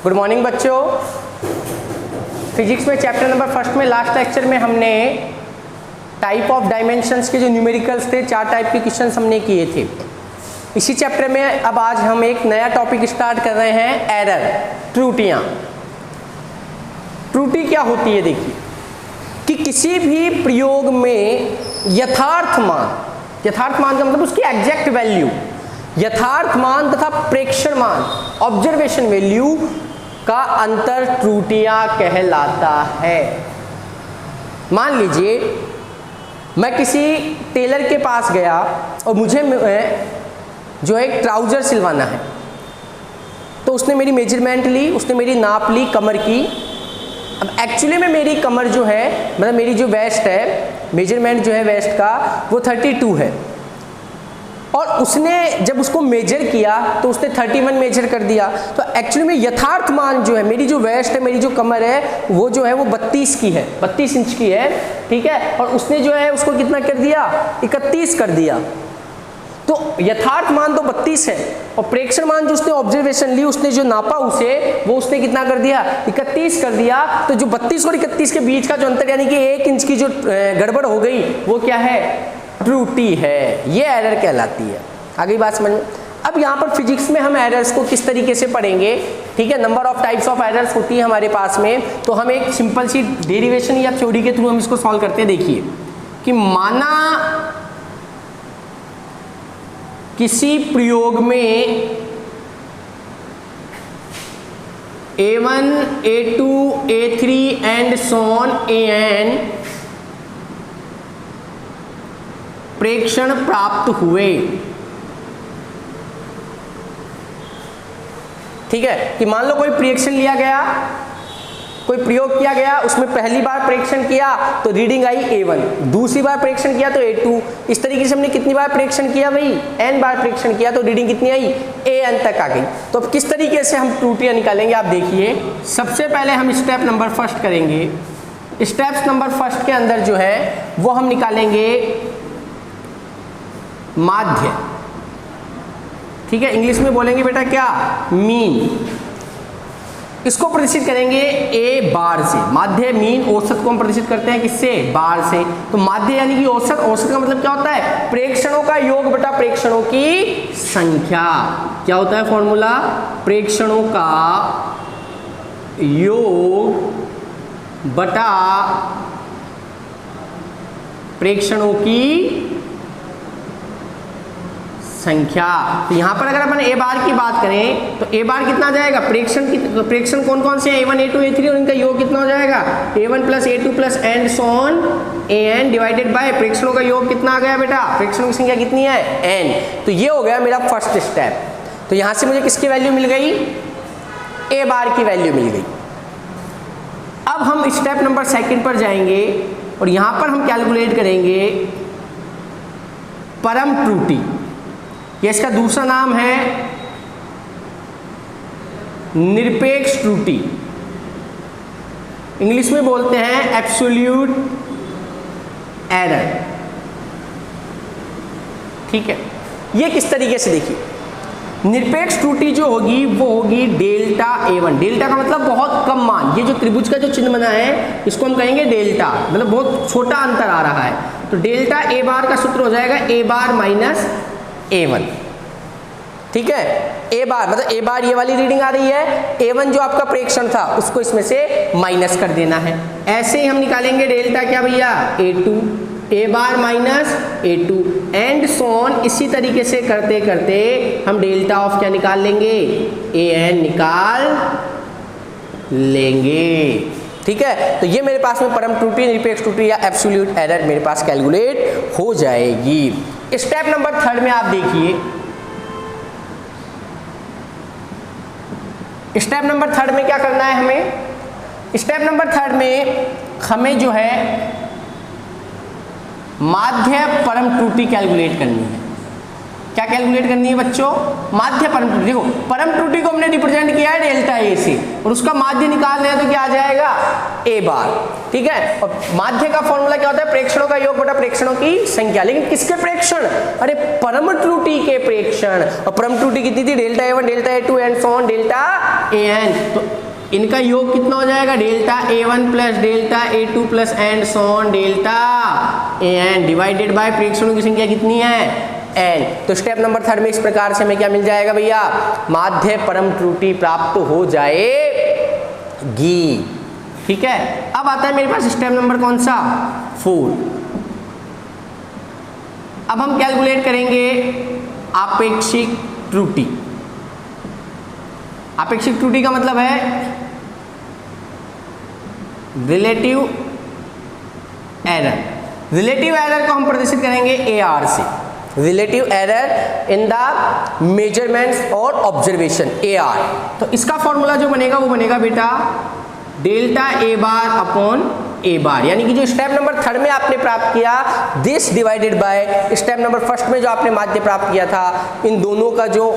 Good morning बच्चों। Physics में chapter number first में लास्ट लेक्चर में हमने टाइप ऑफ डायमेंशंस के जो न्यूमेरिकल्स थे, 4 टाइप के क्वेश्चंस हमने किए थे। इसी चैप्टर में अब आज हम एक नया टॉपिक स्टार्ट कर रहे हैं, एरर, त्रुटियां। त्रुटि क्या होती है? देखिए कि किसी भी प्रयोग में यथार्थ मान का मतलब उसकी एग्जैक्ट वैल्यू, यथार्थ मान तथा प्रेक्षण मान, ऑब्जर्वेशन वैल्यू का अंतर त्रुटियां कहलाता है। मान लीजिए मैं किसी टेलर के पास गया और मुझे जो है ट्राउजर सिलवाना है, तो उसने मेरी मेजरमेंट ली, उसने मेरी नाप ली कमर की। अब एक्चुअली में मेरी कमर जो है, मतलब मेरी जो वेस्ट है, मेजरमेंट जो है वेस्ट का वो 32 है, और उसने जब उसको मेजर किया तो उसने 31 मेजर कर दिया। तो एक्चुअली में यथार्थ मान जो है, मेरी जो वेस्ट है, मेरी जो कमर है, वो जो है वो 32 की है, 32 इंच की है, ठीक है। और उसने जो है उसको कितना कर दिया? 31 कर दिया। तो यथार्थ मान तो 32 है, और प्रेक्षण मान जो उसने ऑब्जर्वेशन ली, उसने जो नापा उसे, वो उसने कितना कर दिया? 31 कर दिया। तो जो 32 और 31 के बीच का जो अंतर, यानी कि 1 इंच की जो गड़बड़ हो गई, वो क्या है? त्रुटि है। ये एरर कहलाती है। आगे बात समझ में? अब यहाँ पर फिजिक्स में हम एरर्स को किस तरीके से पढ़ेंगे, ठीक है। Number of types of errors होती है हमारे पास में, तो हम एक सिंपल सी डेरिवेशन या थ्योरी के थ्रू हम इसको सॉल्व करते हैं। देखिए कि माना किसी प्रयोग में A1, A2, A3 and so on AN प्रेक्षण प्राप्त हुए, ठीक है। कि मान लो कोई प्रेक्षण लिया गया, कोई प्रयोग किया गया, उसमें पहली बार प्रेक्षण किया तो रीडिंग आई A1, दूसरी बार प्रेक्षण किया तो A2। इस तरीके से हमने कितनी बार प्रेक्षण किया भाई? N बार प्रेक्षण किया, तो रीडिंग कितनी आई? AN तक आ गई। तो अब किस तरीके से हम त्रुटियां निकालेंगे, आप देखिए। सबसे पहले हम स्टेप नंबर फर्स्ट करेंगे। स्टेप्स नंबर फर्स्ट के अंदर जो है वो हम निकालेंगे माध्य, ठीक है। इंग्लिश में बोलेंगे बेटा क्या? मीन। इसको प्रदर्शित करेंगे A बार से। माध्य, मीन, औसत को हम प्रदर्शित करते हैं किससे? बार से। तो माध्य यानी कि औसत। औसत का मतलब क्या होता है? प्रेक्षणों का योग बटा प्रेक्षणों की संख्या। क्या होता है फॉर्मूला? प्रेक्षणों का योग बटा प्रेक्षणों की संख्या। तो यहां पर अगर अपन A बार की बात करें तो A बार कितना आ जाएगा? प्रेक्षण कौन कौन से हैं? A1, A2, A3, और इनका योग कितना हो जाएगा? A1 plus A2 plus and so on AN divided by प्रेक्षणों का योग कितना आ गया बेटा? प्रेक्षणों की संख्या कितनी है? N। तो ये हो गया मेरा फर्स्ट स्टेप। तो यहां से मुझे किसकी वैल्यू मिल गई? A बार की वैल्यू मिल गई। अब हम स्टेप नंबर सेकंड पर जाएंगे और यहां पर हम कैलकुलेट करेंगे परम त्रुटि। ये इसका दूसरा नाम है निरपेक्ष त्रुटि। इंग्लिश में बोलते हैं एब्सोल्यूट एरर, ठीक है। ये किस तरीके से? देखिए निरपेक्ष त्रुटि जो होगी वो होगी डेल्टा A1। डेल्टा का मतलब बहुत कम मान। ये जो त्रिभुज का जो चिन्ह बना है इसको हम कहेंगे डेल्टा, मतलब बहुत छोटा अंतर आ रहा है। तो डेल्टा A बार का सूत्र हो जाएगा A बार माइनस A1, ठीक है। A बार मतलब A बार ये वाली रीडिंग आ रही है, A1 जो आपका प्रेक्षण था उसको इसमें से माइनस कर देना है। ऐसे ही हम निकालेंगे डेल्टा क्या भैया? A2, A bar minus A2 and so on. इसी तरीके से करते करते हम डेल्टा ऑफ क्या निकाल लेंगे? AN निकाल लेंगे, ठीक है। तो ये मेरे पास में परम त्रुटि, निरपेक्ष त्रुटि या एब्सोल्यूट एरर मेरे पास कैलकुलेट हो जाएगी। स्टेप नंबर थर्ड में आप देखिए, स्टेप नंबर थर्ड में क्या करना है हमें? स्टेप नंबर थर्ड में हमें जो है माध्य परम त्रुटि कैलकुलेट करनी है। क्या कैलकुलेट करनी है बच्चों? माध्य परम त्रुटि। देखो परम त्रुटि को हमने रिप्रेजेंट किया है डेल्टा A से, और उसका माध्य निकाल रहे हैं तो क्या आ जाएगा, ए बार। ठीक है, और माध्य का फॉर्मूला क्या होता है, प्रेक्षणों का योग बटा प्रेक्षणों की संख्या। लेकिन किसके प्रेक्षण, अरे परम त्रुटि के प्रेक्षण। और परम त्रुटि कितनी थी, delta A1 delta A2 and so on delta AN। तो इनका योग कितना हो जाएगा, delta A1 plus delta A2 plus and so on delta AN divided by प्रेक्षणों की संख्या कितनी है, N। तो स्टेप नंबर 3 में इस प्रकार से हमें क्या मिल जाएगा भैया, माध्य परम त्रुटि प्राप्त हो जाएगी। ठीक है, अब आता है मेरे पास स्टेप नंबर कौन सा, 4। अब हम कैलकुलेट करेंगे आपेक्षिक त्रुटि। आपेक्षिक त्रुटि का मतलब है रिलेटिव एरर। रिलेटिव एरर को हम प्रदर्शित करेंगे AR से, relative error in the measurements और ऑब्जर्वेशन AR। तो इसका फॉर्मूला जो बनेगा वो बनेगा बेटा delta A bar upon A बार, यानी कि जो स्टेप नंबर 3 में आपने प्राप्त किया this divided by step number 1 में जो आपने माध्य प्राप्त किया था, इन दोनों का जो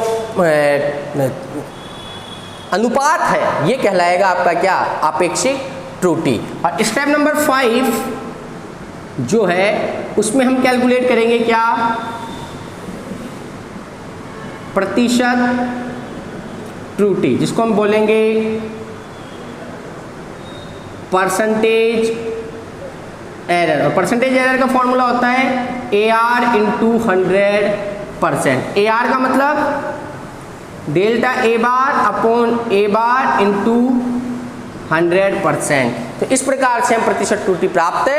अनुपात है ये कहलाएगा आपका क्या, आपेक्षिक त्रुटि। और स्टेप नंबर 5 जो है उसमें हम कैलकुलेट करेंगे क्या, प्रतिशत त्रुटि, जिसको हम बोलेंगे परसेंटेज एरर। और परसेंटेज एरर का फॉर्मूला होता है AR इंटू 100%। AR का मतलब delta A bar upon A bar into 100%। तो इस प्रकार से हम प्रतिशत त्रुटि प्राप्त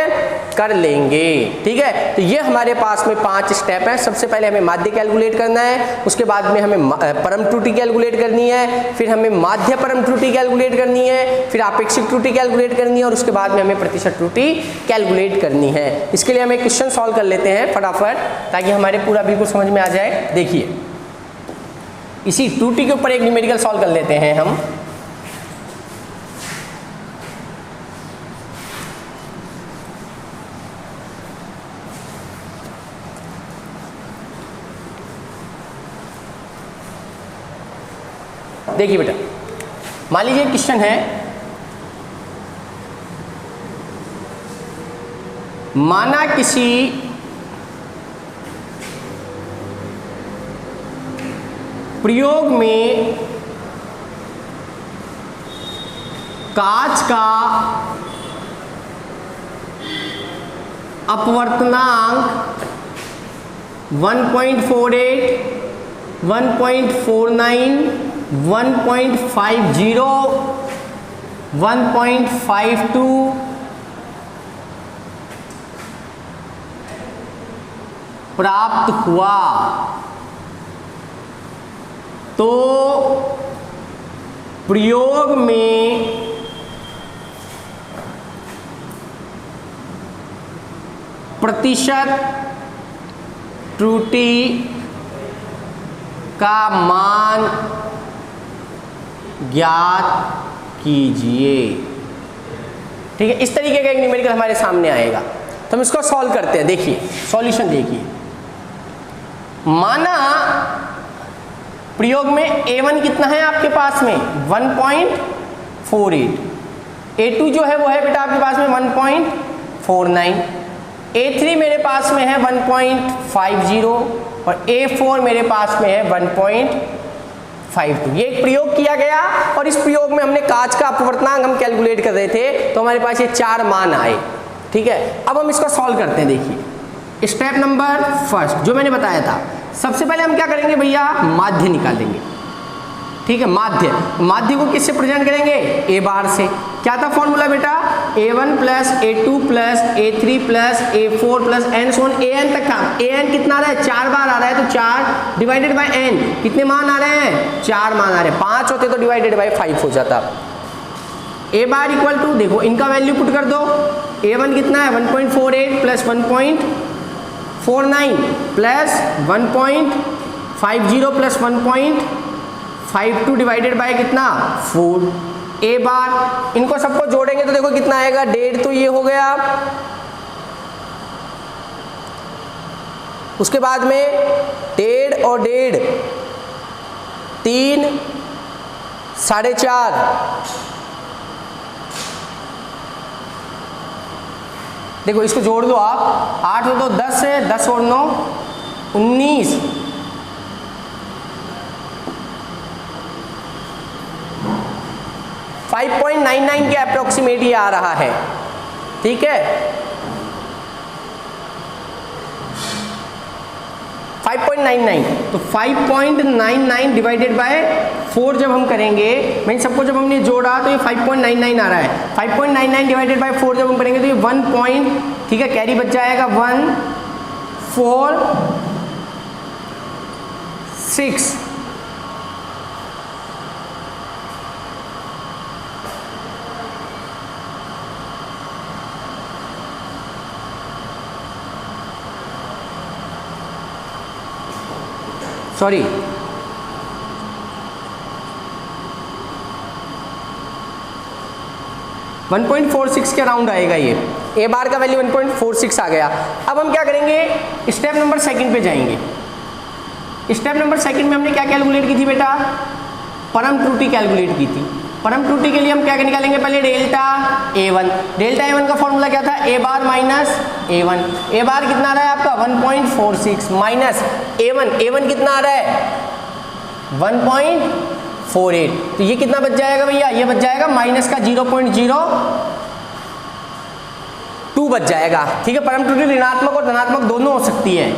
कर लेंगे। ठीक है, तो ये हमारे पास में 5 स्टेप हैं। सबसे पहले हमें माध्य कैलकुलेट करना है, उसके बाद में हमें परम त्रुटि कैलकुलेट करनी है, फिर हमें माध्य परम त्रुटि कैलकुलेट करनी है, फिर आपेक्षिक त्रुटि कैलकुलेट करनी है, और उसके बाद में हमें प्रतिशत त्रुटि कैलकुलेट करनी है। इसके लिए हम एक क्वेश्चन सॉल्व कर लेते हैं फटाफट, ताकि हमारे पूरा बिल्कुल समझ में आ जाए। देखिए, इसी त्रुटि के ऊपर एक न्यूमेरिकल सॉल्व कर लेते हैं हम। देखिए बेटा, मान लीजिए क्वेश्चन है, माना किसी प्रयोग में कांच का अपवर्तनांक 1.48, 1.49, 1.50, 1.52 प्राप्त हुआ, तो प्रयोग में प्रतिशत त्रुटि का मान ज्ञात कीजिए। ठीक है, इस तरीके का एक न्यूमेरिकल हमारे सामने आएगा, तो हम इसको सॉल्व करते हैं। देखिए सॉल्यूशन देखिए, माना प्रयोग में A1 कितना है आपके पास में 1.48, A2 जो है वो है बेटा आपके पास में 1.49, A3 मेरे पास में है 1.50 और A4 मेरे पास में है 1.52। ये एक प्रयोग किया गया और इस प्रयोग में हमने कांच का अपवर्तनांक हम कैलकुलेट कर रहे थे, तो हमारे पास ये 4 मान आए। ठीक है, अब हम इसको सॉल्व करते हैं। देखिए स्टेप नंबर 1 जो मैंने बताया था, सबसे पहले हम क्या करेंगे भैया, माध्य निकालेंगे। ठीक है, माध्य को किससे प्रेजेंट करेंगे, A बार से। क्या था फॉर्मूला बेटा, A1 plus A2 plus A3 plus A4 plus N Son AN तक था। AN कितना आ रहा है, 4 बार आ रहा है, तो 4 डिवाइडेड बाय n कितने मान आ रहे हैं, 4 मान आ रहे हैं। 5 होते तो डिवाइडेड बाय 5 हो जाता। A बार इक्वल टू, देखो इनका वैल्यू पुट कर दो, A1 कितना है 1.48 plus 1.49 plus 1.50 plus 1.52 divided by कितना 4। A बार, इनको सबको जोड़ेंगे तो देखो कितना आएगा, 1.5 तो ये हो गया, उसके बाद में 1.5 और 1.5 3, 4.5, देखो इसको जोड़ दो आप, 8 और 2 10 है, 10 और 9 19, 5.99 के अप्रोक्सीमेट ये आ रहा है, ठीक है। 5.99, तो 5.99 डिवाइडेड बाय 4 जब हम करेंगे, मीन सबको जब हमने जोड़ा तो ये 5.99 आ रहा है। 5.99 डिवाइडेड बाय 4 जब हम करेंगे तो ये 1 पॉइंट, ठीक है, कैरी बच जाएगा 146। सॉरी, वन 1.46 के अराउंड आएगा ये, ए बार का वैल्यू 1.46 आ गया। अब हम क्या करेंगे, स्टेप नंबर सेकंड पे जाएंगे। स्टेप नंबर सेकंड में हमने क्या कैलकुलेट की थी बेटा, परम त्रुटि कैलकुलेट की थी। परम त्रुटि के लिए हम क्या निकालेंगे, पहले डेल्टा A1। डेल्टा A1 का फॉर्मूला क्या था, ए बार माइनस A1। ए बार कितना आ रहा है आपका 1.46 माइनस A1 कितना आ रहा है 1.48, तो ये कितना बच जाएगा भैया, ये बच जाएगा माइनस का 0.02 बच जाएगा, ठीक है। परम त्रुटि ऋणात्मक और धनात्मक दोनों हो सकती है।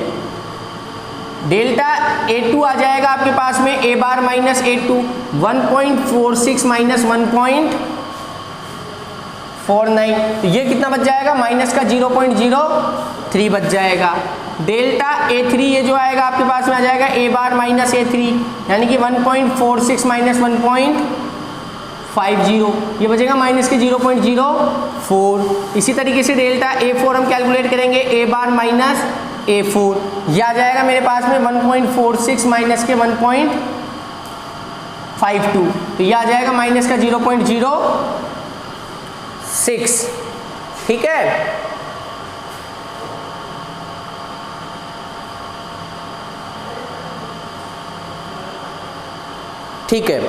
डेल्टा A2 आ जाएगा आपके पास में ए बार माइनस A2, 1.46 माइनस 1.49, तो ये कितना बच जाएगा, माइनस का 0.03 बच जाएगा। डेल्टा A3 ये जो आएगा आपके पास में आ जाएगा ए बार माइनस A3, यानी कि 1.46 माइनस 1.50, ये बचेगा माइनस के 0.04। इसी तरीके से डेल्टा A4 हम कैलकुलेट करेंगे, ए बार माइनस A4, ये आ जाएगा मेरे पास में 1.46 माइनस के 1.52, तो ये आ जाएगा माइनस का 0.06, ठीक है। ठीक है,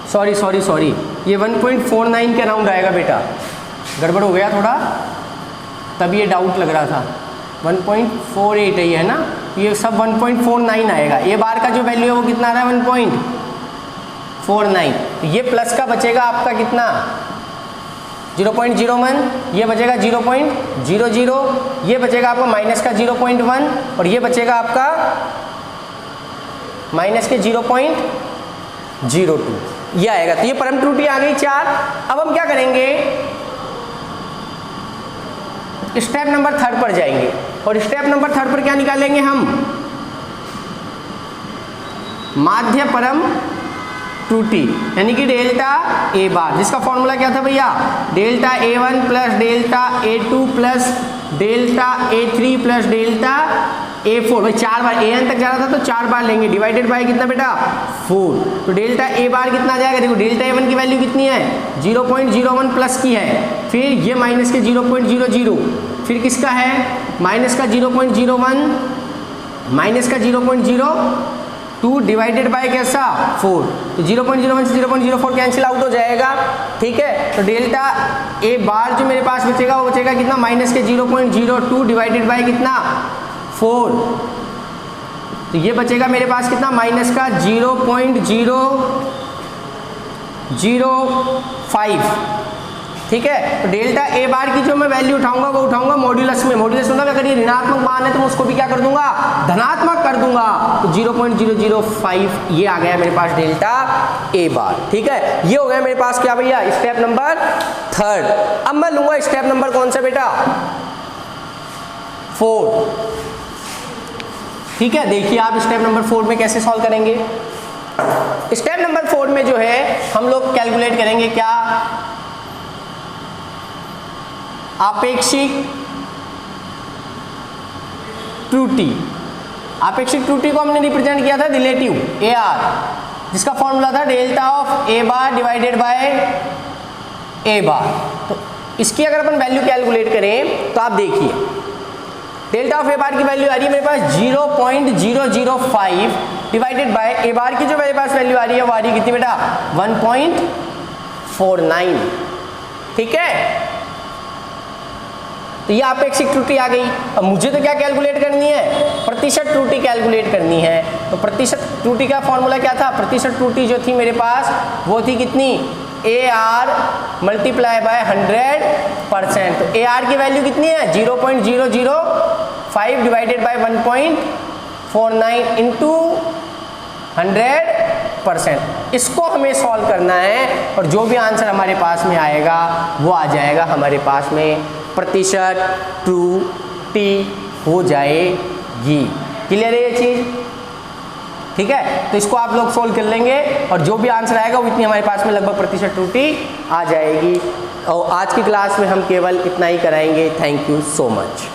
सॉरी, ये 1.49 के अराउंड आएगा बेटा, गड़बड़ हो गया थोड़ा, तब ये डाउट लग रहा था। 1.48 है ये, है ना, ये सब 1.49 आएगा। ये बार का जो वैल्यू है वो कितना आ रहा है 1.49, तो ये प्लस का बचेगा आपका कितना 0.01, ये बचेगा 0.00, ये बचेगा आपका माइनस का 0.1 और ये बचेगा आपका माइनस के 0.02, ये आएगा। तो ये परम त्रुटि आ गई 4। अब हम क्या करेंगे, स्टेप नंबर 3 पर जाएंगे और स्टेप नंबर 3 पर क्या निकालेंगे हम, माध्य परम त्रुटि, यानी कि डेल्टा ए बार, जिसका फॉर्मूला क्या था भैया, delta A1 plus delta A2 plus delta A3 plus delta A4। भाई 4 बार an तक जा रहा था तो 4 बार लेंगे, डिवाइडेड बाय कितना बेटा 4, तो डेल्टा ए बार कितना आ जाएगा, देखो डेल्टा A1 की वैल्यू कितनी है 0.01 प्लस की है, फिर ये माइनस के 0.00, फिर किसका है माइनस का 0.01 माइनस का 0.02 डिवाइडेड बाय कैसा 4, तो 0.01 से 0.04 कैंसिल आउट हो जाएगा, ठीक है। तो डेल्टा ए बार जो मेरे पास बचेगा वो बचेगा कितना माइनस के 0.02 डिवाइडेड बाय कितना 4, तो ये बचेगा मेरे पास कितना माइनस का 0.005, ठीक है। तो डेल्टा ए बार की जो मैं वैल्यू उठाऊंगा वो उठाऊंगा मॉड्यूलस में, मॉड्यूलस मतलब अगर ये ऋणात्मक मान है तो मैं उसको भी क्या कर दूंगा धनात्मक कर दूंगा, तो 0.005 ये आ गया मेरे पास डेल्टा ए बार, ठीक है। ये हो गया मेरे पास क्या भैया स्टेप नंबर 3। अब मैं लूंगा स्टेप नंबर कौन सा बेटा 4, ठीक है। देखिए आप स्टेप नंबर 4 में कैसे सॉल्व करेंगे। स्टेप नंबर 4 में जो है हम लोग कैलकुलेट करेंगे क्या, आपेक्षिक त्रुटि। आपेक्षिक त्रुटि को हमने रिप्रेजेंट किया था रिलेटिव AR, जिसका फॉर्मूला था delta of A bar divided by A bar. तो इसकी अगर अपन वैल्यू कैलकुलेट करें तो आप देखिए डेल्टा ऑफ ए बार की वैल्यू आ रही है मेरे पास 0.005 डिवाइडेड बाय ए बार की जो मेरे पास वैल्यू आ रही है वो आ रही है कितनी बेटा 1.49। ठीक है, तो ये अपेक्षित त्रुटि आ गई। अब मुझे तो क्या कैलकुलेट करनी है, प्रतिशत त्रुटि कैलकुलेट करनी है। तो प्रतिशत त्रुटि का फॉर्मूला क्या था, प्रतिशत त्रुटि जो थी मेरे पास वो थी कितनी, AR मल्टीप्लाई बाय 100%। तो AR की वैल्यू कितनी है 0.005 डिवाइडेड बाय 1.49 इंटू 100%। इसको हमें सॉल्व करना है और जो भी आंसर हमारे पास में आएगा वो आ जाएगा हमारे पास में प्रतिशत त्रुटि हो जाएगी। क्लियर है ये चीज? ठीक है, तो इसको आप लोग सोल्व कर लेंगे और जो भी आंसर आएगा वो इतनी हमारे पास में लगभग प्रतिशत त्रुटि आ जाएगी। और आज की क्लास में हम केवल इतना ही कराएंगे। Thank you so much.